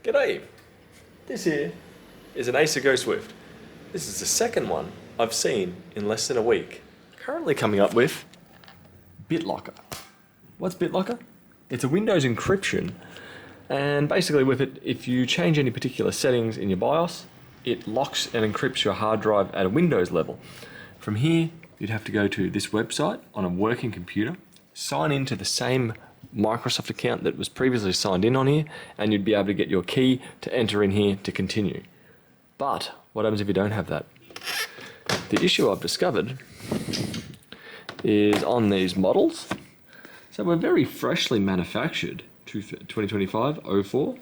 G'day! This here is an Acer Go Swift. This is the second one I've seen in less than a week. Currently coming up with Bitlocker. What's Bitlocker? It's a Windows encryption, and basically with it, if you change any particular settings in your BIOS, it locks and encrypts your hard drive at a Windows level. From here, you'd have to go to this website on a working computer, sign into the same Microsoft account that was previously signed in on here, and you'd be able to get your key to enter in here to continue. But what happens if you don't have that? The issue I've discovered is on these models. So we're very freshly manufactured, 2025-04.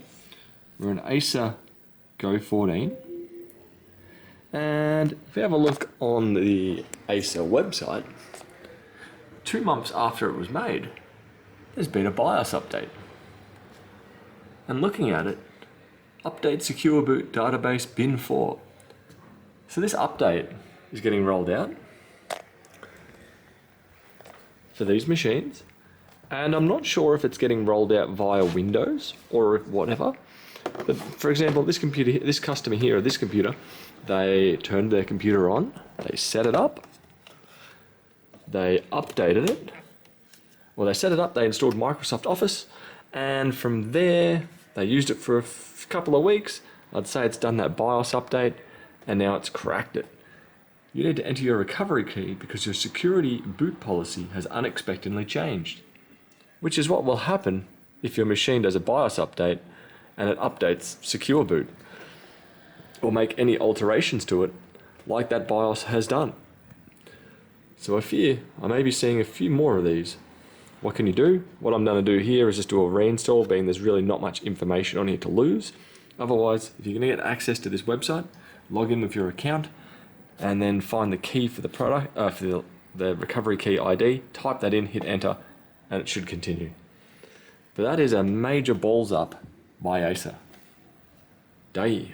We're an Acer Go 14. And if you have a look on the Acer website, 2 months after it was made, there's been a BIOS update. And looking at it, update secure boot database bin 4. So this update is getting rolled out for these machines, and I'm not sure if it's getting rolled out via Windows or if whatever. But for example, this computer, this customer here, or this computer, they turned their computer on, they set it up, they updated it. Well, they set it up, they installed Microsoft Office, and from there, they used it for a couple of weeks. I'd say it's done that BIOS update, and now it's cracked it. You need to enter your recovery key because your security boot policy has unexpectedly changed, which is what will happen if your machine does a BIOS update and it updates secure boot, or make any alterations to it like that BIOS has done. So I fear I may be seeing a few more of these. What can you do? What I'm going to do here is just do a reinstall, being there's really not much information on here to lose. Otherwise, if you're going to get access to this website, log in with your account, and then find the key for the product, for the recovery key ID, type that in, hit enter, and it should continue. But that is a major balls up by Acer. Day.